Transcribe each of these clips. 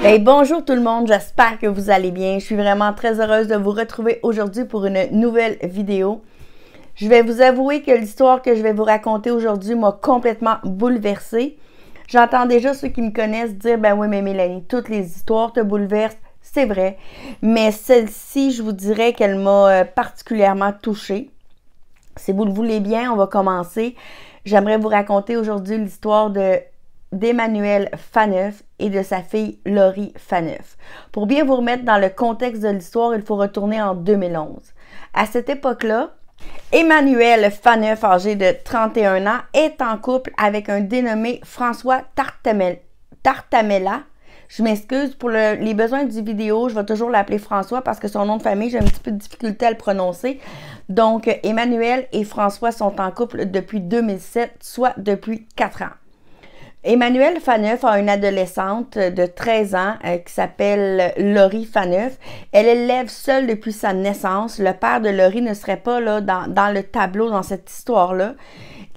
Hey, bonjour tout le monde, j'espère que vous allez bien. Je suis vraiment très heureuse de vous retrouver aujourd'hui pour une nouvelle vidéo. Je vais vous avouer que l'histoire que je vais vous raconter aujourd'hui m'a complètement bouleversée. J'entends déjà ceux qui me connaissent dire « Ben oui, mais Mélanie, toutes les histoires te bouleversent. » C'est vrai, mais celle-ci, je vous dirais qu'elle m'a particulièrement touchée. Si vous le voulez bien, on va commencer. J'aimerais vous raconter aujourd'hui l'histoire d'Emmanuel Phaneuf et de sa fille Laurie Phaneuf. Pour bien vous remettre dans le contexte de l'histoire, il faut retourner en 2011. À cette époque-là, Emmanuel Phaneuf, âgé de 31 ans, est en couple avec un dénommé François Tartamella. Je m'excuse pour les besoins du vidéo, je vais toujours l'appeler François parce que son nom de famille, j'ai un petit peu de difficulté à le prononcer. Donc, Emmanuel et François sont en couple depuis 2007, soit depuis 4 ans. Emmanuel Phaneuf a une adolescente de 13 ans qui s'appelle Laurie Phaneuf. Elle élève seule depuis sa naissance. Le père de Laurie ne serait pas là dans le tableau, dans cette histoire-là.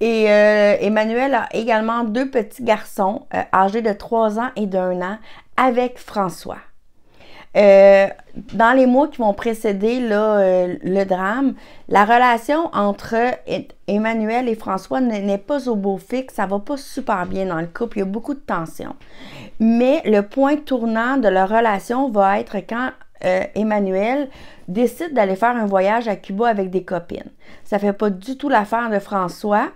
Et Emmanuel a également 2 petits garçons âgés de 3 ans et d'1 an avec François. Dans les mois qui vont précéder le drame, la relation entre Emmanuel et François n'est pas au beau fixe, ça va pas super bien dans le couple, il y a beaucoup de tensions. Mais le point tournant de leur relation va être quand Emmanuel décide d'aller faire un voyage à Cuba avec des copines. Ça fait pas du tout l'affaire de François.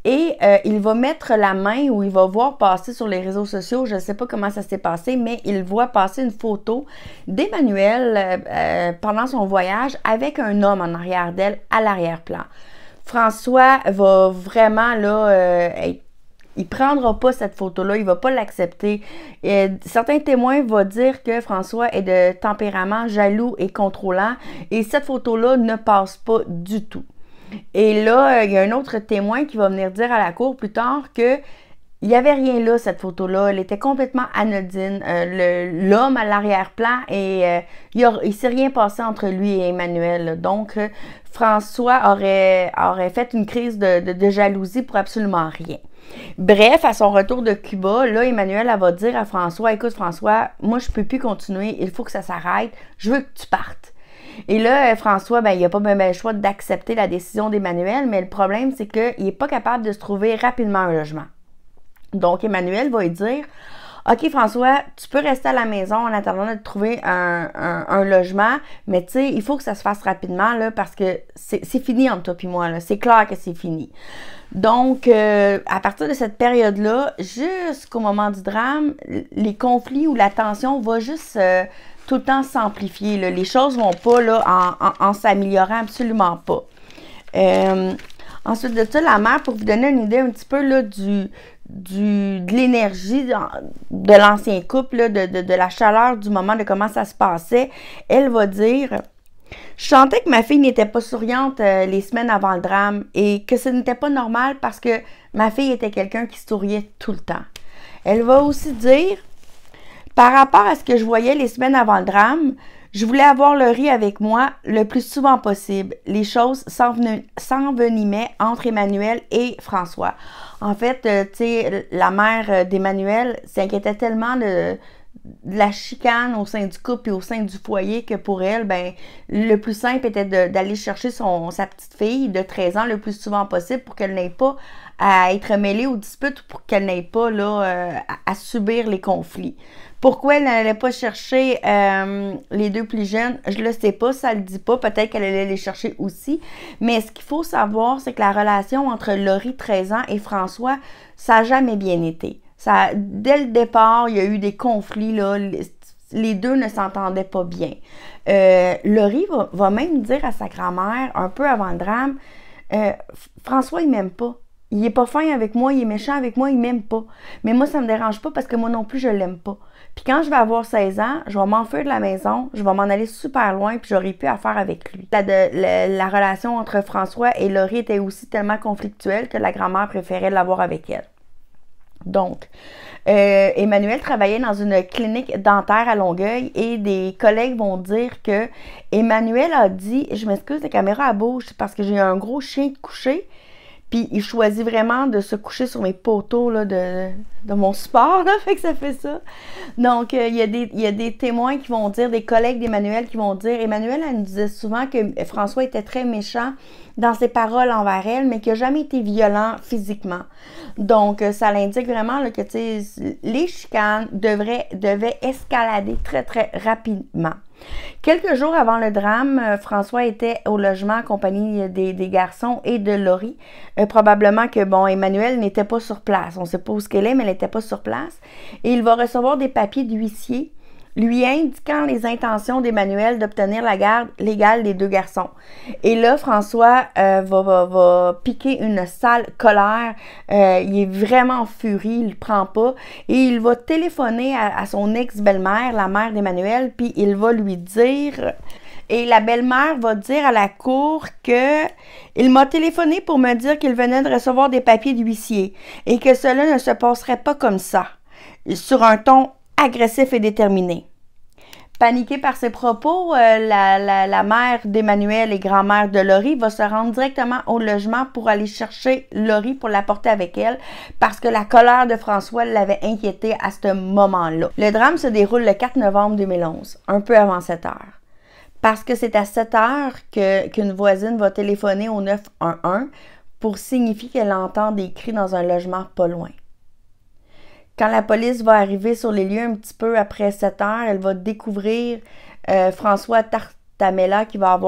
Et il va mettre la main ou il va voir passer sur les réseaux sociaux, je ne sais pas comment ça s'est passé, mais il voit passer une photo d'Emmanuel pendant son voyage avec un homme en arrière d'elle à l'arrière-plan. François va vraiment il prendra pas cette photo-là, il va pas l'accepter. Certains témoins vont dire que François est de tempérament jaloux et contrôlant et cette photo-là ne passe pas du tout. Et là, il y a un autre témoin qui va venir dire à la cour plus tard que il n'y avait rien là, cette photo-là. Elle était complètement anodine. L'homme à l'arrière-plan et il ne s'est rien passé entre lui et Emmanuel. Donc, François aurait fait une crise de jalousie pour absolument rien. Bref, à son retour de Cuba, là, Emmanuel, elle va dire à François, « Écoute, François, moi, je ne peux plus continuer. Il faut que ça s'arrête. Je veux que tu partes. » Et là, François, il n'a pas le choix d'accepter la décision d'Emmanuel, mais le problème, c'est qu'il n'est pas capable de se trouver rapidement un logement. Donc, Emmanuel va lui dire, « OK, François, tu peux rester à la maison en attendant de trouver un logement, mais tu sais, il faut que ça se fasse rapidement, là, parce que c'est fini entre toi et moi, là. C'est clair que c'est fini. » Donc, à partir de cette période-là, jusqu'au moment du drame, les conflits ou la tension va juste tout le temps s'amplifier. Les choses ne vont pas là, en s'améliorant, absolument pas. Ensuite de ça, la mère, pour vous donner une idée un petit peu là, de l'énergie de l'ancien couple, là, de la chaleur du moment, de comment ça se passait, elle va dire... Je sentais que ma fille n'était pas souriante les semaines avant le drame et que ce n'était pas normal parce que ma fille était quelqu'un qui souriait tout le temps. Elle va aussi dire, par rapport à ce que je voyais les semaines avant le drame, je voulais avoir Laurie avec moi le plus souvent possible. Les choses s'envenimaient entre Emmanuel et François. En fait, tu sais, la mère d'Emmanuel s'inquiétait tellement de la chicane au sein du couple et au sein du foyer que pour elle, le plus simple était d'aller chercher sa petite fille de 13 ans le plus souvent possible pour qu'elle n'ait pas à être mêlée aux disputes ou pour qu'elle n'ait pas là, à subir les conflits. Pourquoi elle n'allait pas chercher les 2 plus jeunes, je le sais pas, ça le dit pas, peut-être qu'elle allait les chercher aussi, mais ce qu'il faut savoir, c'est que la relation entre Laurie, 13 ans, et François, ça n'a jamais bien été. Dès le départ, il y a eu des conflits, là, les 2 ne s'entendaient pas bien. Laurie va même dire à sa grand-mère, un peu avant le drame, François, il m'aime pas. Il est pas fin avec moi, il est méchant avec moi, il m'aime pas. Mais moi, ça me dérange pas parce que moi non plus, je l'aime pas. Puis quand je vais avoir 16 ans, je vais m'enfuir de la maison, je vais m'en aller super loin, puis j'aurai plus affaire avec lui. La relation entre François et Laurie était aussi tellement conflictuelle que la grand-mère préférait l'avoir avec elle. Donc, Emmanuel travaillait dans une clinique dentaire à Longueuil et des collègues vont dire que Emmanuel a dit « Je m'excuse, la caméra bouge parce que j'ai un gros chien de coucher. » Puis il choisit vraiment de se coucher sur mes poteaux là, de mon sport, là, fait que ça fait ça. Donc, il y a des témoins qui vont dire, des collègues d'Emmanuel qui vont dire, Emmanuel, elle nous disait souvent que François était très méchant dans ses paroles envers elle, mais qu'il n'a jamais été violent physiquement. Donc, ça l'indique vraiment là, que les chicanes devaient escalader très, très rapidement. Quelques jours avant le drame, François était au logement accompagné des garçons et de Laurie. Probablement que, bon, Emmanuel n'était pas sur place. On ne sait pas où qu'elle est, mais elle n'était pas sur place. Et il va recevoir des papiers d'huissier lui indiquant les intentions d'Emmanuel d'obtenir la garde légale des 2 garçons. Et là, François va piquer une sale colère. Il est vraiment en furie, il ne prend pas. Et il va téléphoner à son ex-belle-mère, la mère d'Emmanuel, puis il va lui dire... Et la belle-mère va dire à la cour que il m'a téléphoné pour me dire qu'il venait de recevoir des papiers d'huissier et que cela ne se passerait pas comme ça, sur un ton agressif et déterminé. Paniquée par ses propos, la mère d'Emmanuel et grand-mère de Laurie va se rendre directement au logement pour aller chercher Laurie pour la porter avec elle parce que la colère de François l'avait inquiétée à ce moment-là. Le drame se déroule le 4 novembre 2011, un peu avant 7 heures. Parce que c'est à 7 heures qu'une voisine va téléphoner au 911 pour signifier qu'elle entend des cris dans un logement pas loin. Quand la police va arriver sur les lieux un petit peu après 7 heures, elle va découvrir François Tartamella qui va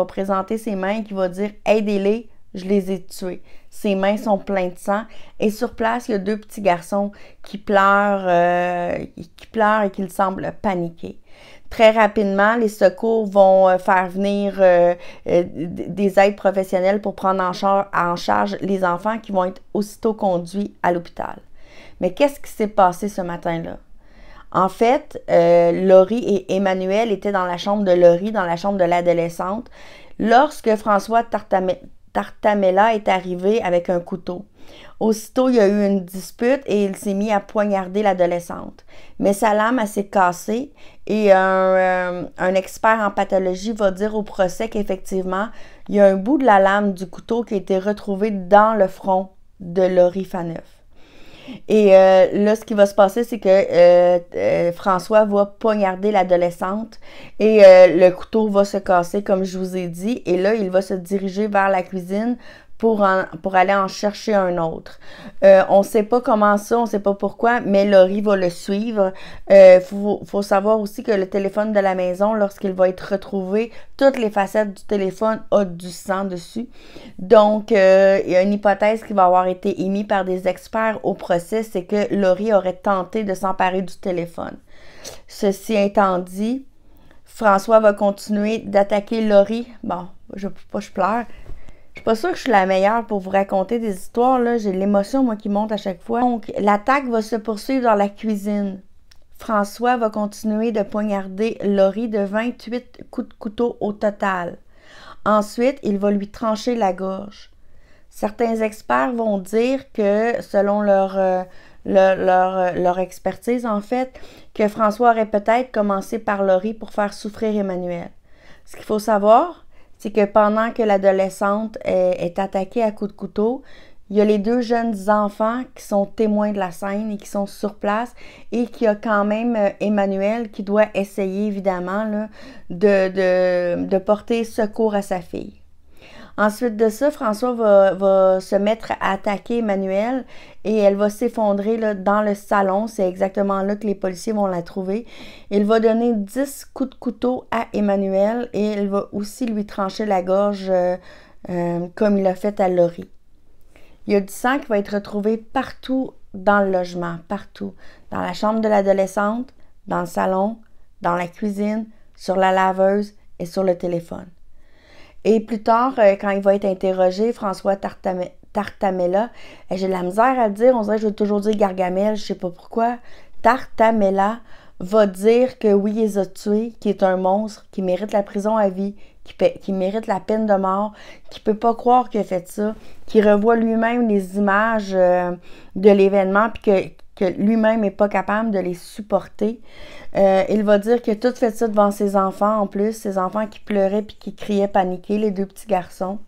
présenter ses mains et qui va dire « Aidez-les, je les ai tués. » Ses mains sont pleines de sang. Et sur place, il y a 2 petits garçons qui pleurent et qui semblent paniquer. Très rapidement, les secours vont faire venir des aides professionnelles pour prendre en charge les enfants qui vont être aussitôt conduits à l'hôpital. Mais qu'est-ce qui s'est passé ce matin-là? En fait, Laurie et Emmanuel étaient dans la chambre de Laurie, dans la chambre de l'adolescente, lorsque François Tartamella est arrivé avec un couteau. Aussitôt, il y a eu une dispute et il s'est mis à poignarder l'adolescente. Mais sa lame, elle s'est cassée et un expert en pathologie va dire au procès qu'effectivement, il y a un bout de la lame du couteau qui a été retrouvé dans le front de Laurie Faneuf. Et là, ce qui va se passer, c'est que François va poignarder l'adolescente et le couteau va se casser, comme je vous ai dit. Et là, il va se diriger vers la cuisine pour aller en chercher un autre. On ne sait pas comment ça, on ne sait pas pourquoi, mais Laurie va le suivre. Faut savoir aussi que le téléphone de la maison, lorsqu'il va être retrouvé, toutes les facettes du téléphone ont du sang dessus. Donc, il y a une hypothèse qui va avoir été émise par des experts au procès, c'est que Laurie aurait tenté de s'emparer du téléphone. Ceci étant dit, François va continuer d'attaquer Laurie. Bon, je pleure. Je suis pas sûre que je suis la meilleure pour vous raconter des histoires, là. J'ai l'émotion, moi, qui monte à chaque fois. Donc, l'attaque va se poursuivre dans la cuisine. François va continuer de poignarder Laurie de 28 coups de couteau au total. Ensuite, il va lui trancher la gorge. Certains experts vont dire que, selon leur expertise, en fait, que François aurait peut-être commencé par Laurie pour faire souffrir Emmanuel. Ce qu'il faut savoir, c'est que pendant que l'adolescente est attaquée à coups de couteau, il y a les 2 jeunes enfants qui sont témoins de la scène et qui sont sur place et qu'il y a quand même Emmanuel qui doit essayer évidemment là, de porter secours à sa fille. Ensuite de ça, François va se mettre à attaquer Emmanuel et elle va s'effondrer dans le salon. C'est exactement là que les policiers vont la trouver. Il va donner 10 coups de couteau à Emmanuel et il va aussi lui trancher la gorge comme il l'a fait à Laurie. Il y a du sang qui va être retrouvé partout dans le logement, partout. Dans la chambre de l'adolescente, dans le salon, dans la cuisine, sur la laveuse et sur le téléphone. Et plus tard, quand il va être interrogé, François Tartamella. J'ai de la misère à le dire, on dirait que je vais toujours dire Gargamel, je sais pas pourquoi. Tartamella va dire que oui, il les a tués, qu'il est un monstre, qu'il mérite la prison à vie, qu'il mérite la peine de mort, qu'il peut pas croire qu'il a fait ça, qu'il revoit lui-même les images de l'événement, puis que lui-même n'est pas capable de les supporter. Il va dire qu'il a tout fait ça devant ses enfants en plus, ses enfants qui pleuraient puis qui criaient paniqués, les 2 petits garçons.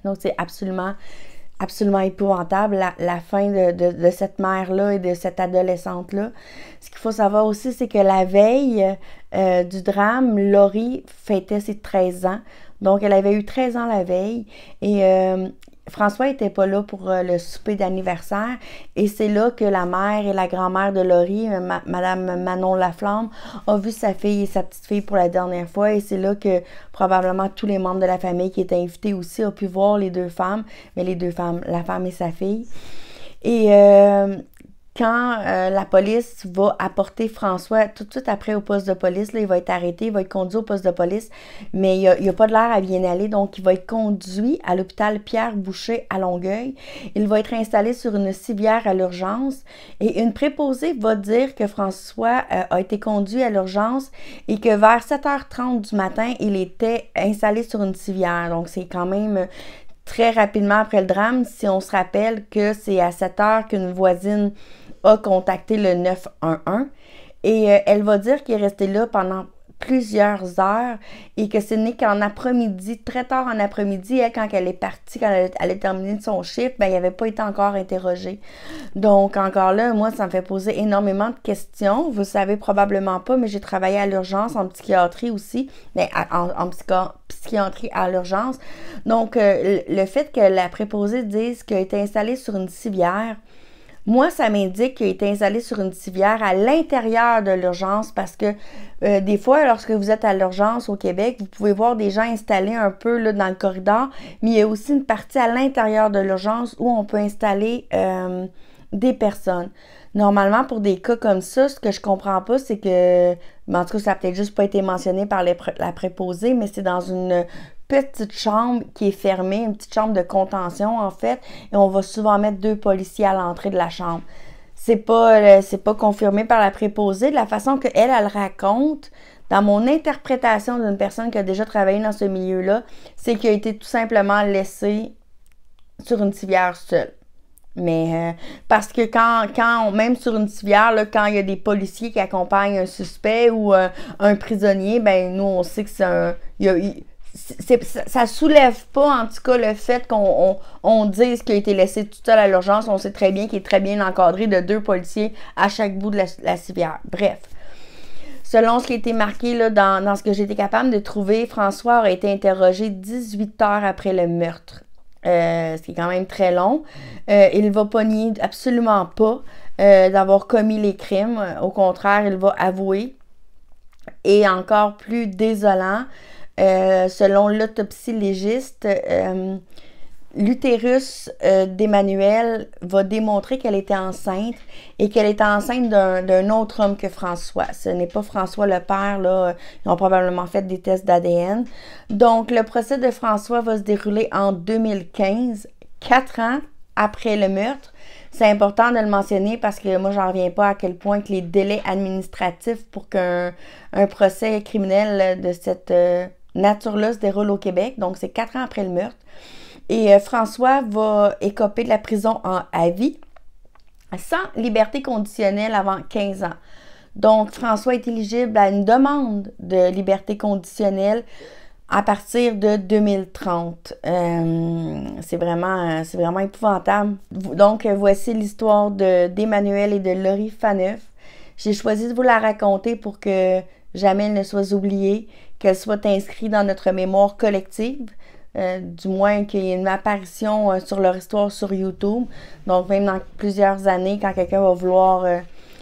Donc c'est absolument épouvantable, la fin de cette mère-là et de cette adolescente-là. Ce qu'il faut savoir aussi, c'est que la veille du drame, Laurie fêtait ses 13 ans. Donc, elle avait eu 13 ans la veille. Et François n'était pas là pour le souper d'anniversaire. Et c'est là que la mère et la grand-mère de Laurie, Madame Manon Laflamme, a vu sa fille et sa petite-fille pour la dernière fois. Et c'est là que probablement tous les membres de la famille qui étaient invités aussi ont pu voir les 2 femmes. Mais les 2 femmes, la femme et sa fille. Et quand la police va apporter François tout de suite après au poste de police, là, il va être arrêté, il va être conduit au poste de police, mais il n'a pas de l'air à bien aller, donc il va être conduit à l'hôpital Pierre-Boucher à Longueuil. Il va être installé sur une civière à l'urgence et une préposée va dire que François a été conduit à l'urgence et que vers 7h30 du matin, il était installé sur une civière. Donc c'est quand même très rapidement après le drame, si on se rappelle que c'est à 7h qu'une voisine a contacté le 911 et elle va dire qu'il est resté là pendant plusieurs heures et que ce n'est qu'en après-midi, très tard en après-midi, elle, quand elle est partie, quand elle a terminé son chiffre, ben, il n'avait pas été encore interrogé. Donc, encore là, moi, ça me fait poser énormément de questions. Vous savez probablement pas, mais j'ai travaillé à l'urgence, en psychiatrie aussi, mais en psychiatrie à l'urgence. Donc, le fait que la préposée dise qu'elle a été installée sur une civière, moi, ça m'indique qu'il a été installé sur une civière à l'intérieur de l'urgence parce que des fois, lorsque vous êtes à l'urgence au Québec, vous pouvez voir des gens installés un peu là, dans le corridor, mais il y a aussi une partie à l'intérieur de l'urgence où on peut installer des personnes. Normalement, pour des cas comme ça, ce que je comprends pas, c'est que, en tout cas, ça n'a peut-être juste pas été mentionné par la préposée, mais c'est dans une petite chambre qui est fermée, une petite chambre de contention en fait, et on va souvent mettre 2 policiers à l'entrée de la chambre. C'est pas confirmé par la préposée. De la façon qu'elle raconte, dans mon interprétation d'une personne qui a déjà travaillé dans ce milieu-là, c'est qu'il a été tout simplement laissé sur une civière seule. Mais parce que même sur une civière, là, quand il y a des policiers qui accompagnent un suspect ou un prisonnier, ben nous on sait que ça soulève pas en tout cas le fait qu'on dise qu'il a été laissé tout seul à l'urgence. On sait très bien qu'il est très bien encadré de 2 policiers à chaque bout de la civière. Bref. Selon ce qui a été marqué là, dans ce que j'ai été capable de trouver, François aurait été interrogé 18 heures après le meurtre. Ce qui est quand même très long. Il va pas nier absolument pas d'avoir commis les crimes. Au contraire, il va avouer. Et encore plus désolant, selon l'autopsie légiste, l'utérus d'Emmanuelle va démontrer qu'elle était enceinte et qu'elle était enceinte d'un autre homme que François. Ce n'est pas François le père, là. Ils ont probablement fait des tests d'ADN. Donc, le procès de François va se dérouler en 2015, 4 ans après le meurtre. C'est important de le mentionner parce que moi, j'en reviens pas à quel point que les délais administratifs pour qu'un procès criminel de cette nature-là se déroule au Québec. Donc, c'est 4 ans après le meurtre. Et François va écoper de la prison à vie, sans liberté conditionnelle avant 15 ans. Donc, François est éligible à une demande de liberté conditionnelle à partir de 2030. C'est vraiment épouvantable. Donc, voici l'histoire d'Emmanuelle et de Laurie Phaneuf. J'ai choisi de vous la raconter pour que jamais elle ne soit oubliée, qu'elle soit inscrite dans notre mémoire collective. Du moins qu'il y ait une apparition sur leur histoire sur YouTube. Donc, même dans plusieurs années, quand quelqu'un va vouloir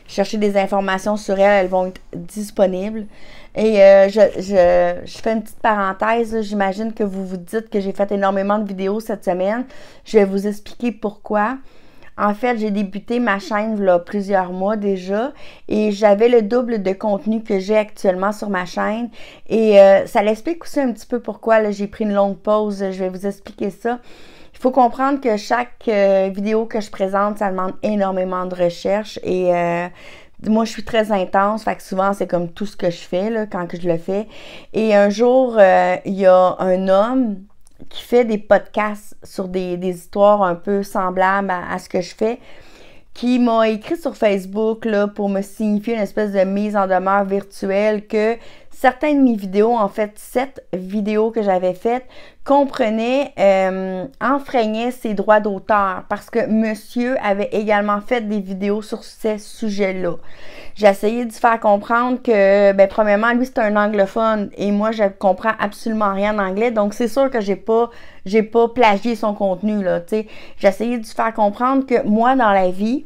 chercher des informations sur elles vont être disponibles. Et je fais une petite parenthèse. J'imagine que vous vous dites que j'ai fait énormément de vidéos cette semaine. Je vais vous expliquer pourquoi. En fait, j'ai débuté ma chaîne il y a plusieurs mois déjà et j'avais le double de contenu que j'ai actuellement sur ma chaîne. Et ça l'explique aussi un petit peu pourquoi j'ai pris une longue pause. Je vais vous expliquer ça. Il faut comprendre que chaque vidéo que je présente, ça demande énormément de recherche et moi, je suis très intense, fait que souvent, c'est comme tout ce que je fais là, quand que je le fais. Et un jour, il y a un homme qui fait des podcasts sur des histoires un peu semblables à ce que je fais, qui m'a écrit sur Facebook là, pour me signifier une espèce de mise en demeure virtuelle que certaines de mes vidéos, en fait 7 vidéos que j'avais faites, comprenaient, enfreignaient ses droits d'auteur parce que monsieur avait également fait des vidéos sur ces sujets-là. J'ai essayé de faire comprendre que, ben, premièrement, lui, c'est un anglophone et moi, je comprends absolument rien en anglais, donc c'est sûr que j'ai pas plagié son contenu, là, tu sais. J'ai essayé de faire comprendre que moi, dans la vie,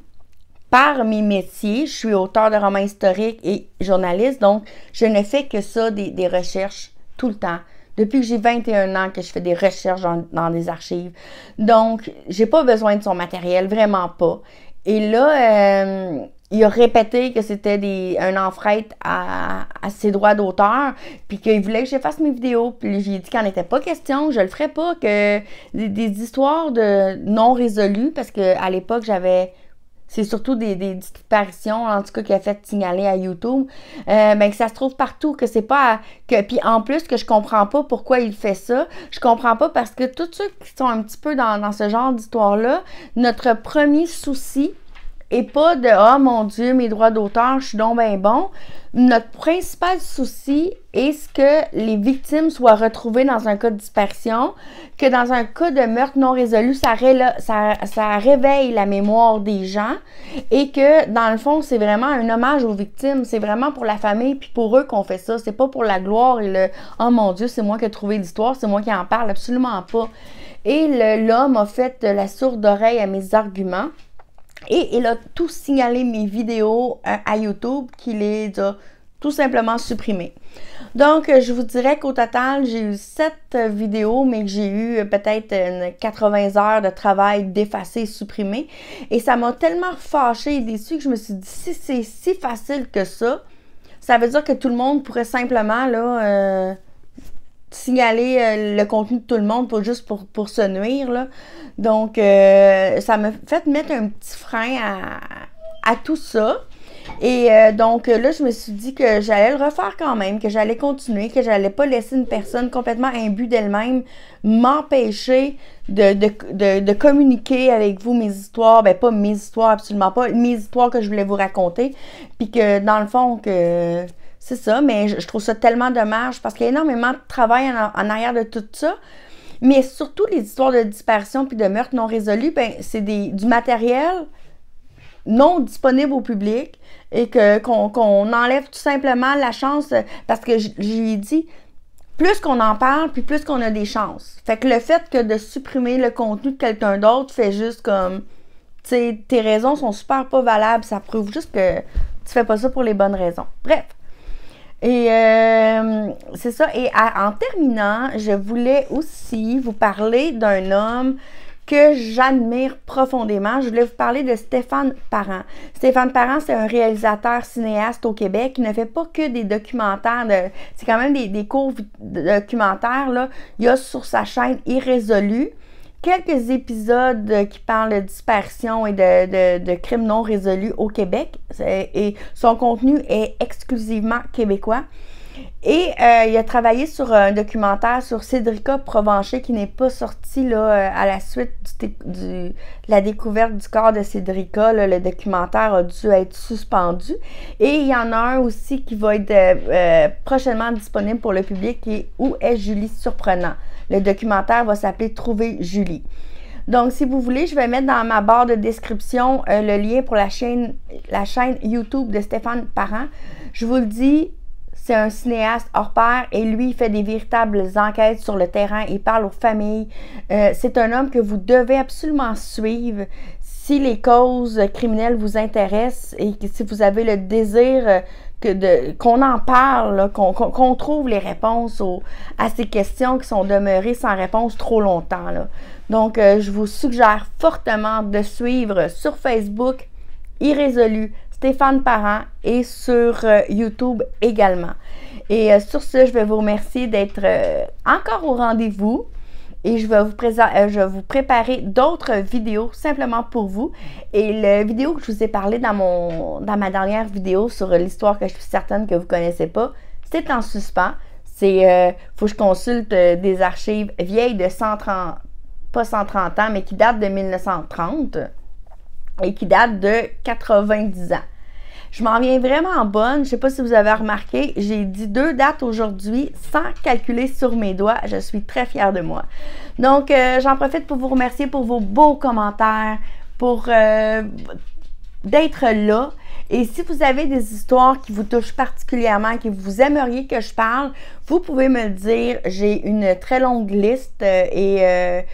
par mes métiers, je suis auteur de romans historiques et journaliste, donc je ne fais que ça, des recherches tout le temps. Depuis que j'ai 21 ans que je fais des recherches dans des archives. Donc, j'ai pas besoin de son matériel, vraiment pas. Et là, il a répété que c'était un enfreinte à ses droits d'auteur, puis qu'il voulait que je fasse mes vidéos. Puis j'ai dit qu'il n'en était pas question, je le ferais pas, que des histoires de non résolues, parce qu'à l'époque, c'est surtout des disparitions, en tout cas, qui a fait signaler à YouTube, ben que ça se trouve partout, que c'est pas... Puis en plus, que je comprends pas pourquoi il fait ça. Je comprends pas parce que tous ceux qui sont un petit peu dans ce genre d'histoire-là, notre premier souci est pas de « Ah, mon Dieu, mes droits d'auteur, je suis donc ben bon ». Notre principal souci est que les victimes soient retrouvées dans un cas de disparition, que dans un cas de meurtre non résolu, ça réveille la mémoire des gens et que, dans le fond, c'est vraiment un hommage aux victimes. C'est vraiment pour la famille puis pour eux qu'on fait ça. C'est pas pour la gloire et le « Oh mon Dieu, c'est moi qui ai trouvé l'histoire, c'est moi qui en parle ». Absolument pas. Et l'homme a fait la sourde oreille à mes arguments. Et il a tout signalé mes vidéos à YouTube qu'il les a tout simplement supprimées. Donc, je vous dirais qu'au total, j'ai eu 7 vidéos, mais que j'ai eu peut-être 80 heures de travail d'effacer, supprimer. Et ça m'a tellement fâchée et déçue que je me suis dit, si c'est si facile que ça veut dire que tout le monde pourrait simplement là, signaler le contenu de tout le monde juste pour se nuire, là. Donc, ça m'a fait mettre un petit frein à tout ça. Et donc, là, je me suis dit que j'allais le refaire quand même, que j'allais continuer, que j'allais pas laisser une personne complètement imbue d'elle-même m'empêcher de communiquer avec vous mes histoires. Ben, pas mes histoires, absolument pas. Mes histoires que je voulais vous raconter. Puis que, dans le fond, que... C'est ça, mais je trouve ça tellement dommage parce qu'il y a énormément de travail en arrière de tout ça. Mais surtout, les histoires de disparition puis de meurtres non résolus, ben c'est du matériel non disponible au public et qu'on enlève tout simplement la chance, parce que j'ai dit, plus qu'on en parle, puis plus qu'on a des chances. Fait que le fait que de supprimer le contenu de quelqu'un d'autre fait juste comme, tu sais, tes raisons sont super pas valables, ça prouve juste que tu fais pas ça pour les bonnes raisons. Bref. Et c'est ça. Et en terminant, je voulais aussi vous parler d'un homme que j'admire profondément. Je voulais vous parler de Stéphane Parent. Stéphane Parent, c'est un réalisateur cinéaste au Québec qui ne fait pas que des documentaires. C'est quand même des courts documentaires, là. Il y a sur sa chaîne Irrésolu quelques épisodes qui parlent de dispersion et de crimes non résolus au Québec. Et son contenu est exclusivement québécois. Et il a travaillé sur un documentaire sur Cédrica Provencher qui n'est pas sorti là, à la suite de la découverte du corps de Cédrica. Là, le documentaire a dû être suspendu. Et il y en a un aussi qui va être prochainement disponible pour le public qui est Où est Julie Surprenant. Le documentaire va s'appeler Trouver Julie. Donc, si vous voulez, je vais mettre dans ma barre de description le lien pour la chaîne YouTube de Stéphane Parent. Je vous le dis, c'est un cinéaste hors pair et lui, il fait des véritables enquêtes sur le terrain. Il parle aux familles. C'est un homme que vous devez absolument suivre si les causes criminelles vous intéressent et que si vous avez le désir qu'on en parle, qu'on trouve les réponses à ces questions qui sont demeurées sans réponse trop longtemps, là. Donc, je vous suggère fortement de suivre sur Facebook Irrésolu Stéphane Parent et sur YouTube également. Et sur ce, je vais vous remercier d'être encore au rendez-vous. et je vais vous préparer d'autres vidéos simplement pour vous. Et la vidéo que je vous ai parlé dans ma dernière vidéo sur l'histoire que je suis certaine que vous ne connaissez pas, c'est en suspens. Faut que je consulte des archives vieilles de 130, pas 130 ans, mais qui datent de 1930 et qui datent de 90 ans. Je m'en viens vraiment bonne. Je ne sais pas si vous avez remarqué, j'ai dit 2 dates aujourd'hui sans calculer sur mes doigts. Je suis très fière de moi. Donc, j'en profite pour vous remercier pour vos beaux commentaires, pour d'être là. Et si vous avez des histoires qui vous touchent particulièrement, que vous aimeriez que je parle, vous pouvez me le dire. J'ai une très longue liste et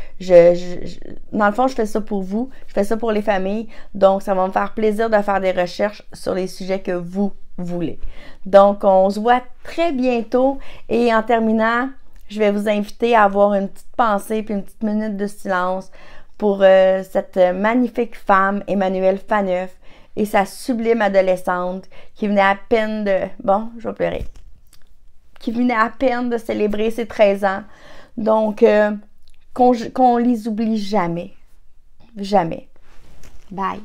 dans le fond, je fais ça pour vous. Je fais ça pour les familles. Donc, ça va me faire plaisir de faire des recherches sur les sujets que vous voulez. Donc, on se voit très bientôt. Et en terminant, je vais vous inviter à avoir une petite pensée puis une petite minute de silence pour cette magnifique femme, Emmanuelle Phaneuf, et sa sublime adolescente qui venait à peine de... Bon, je vais pleurer. Qui venait à peine de célébrer ses 13 ans. Donc, qu'on les oublie jamais. Jamais. Bye.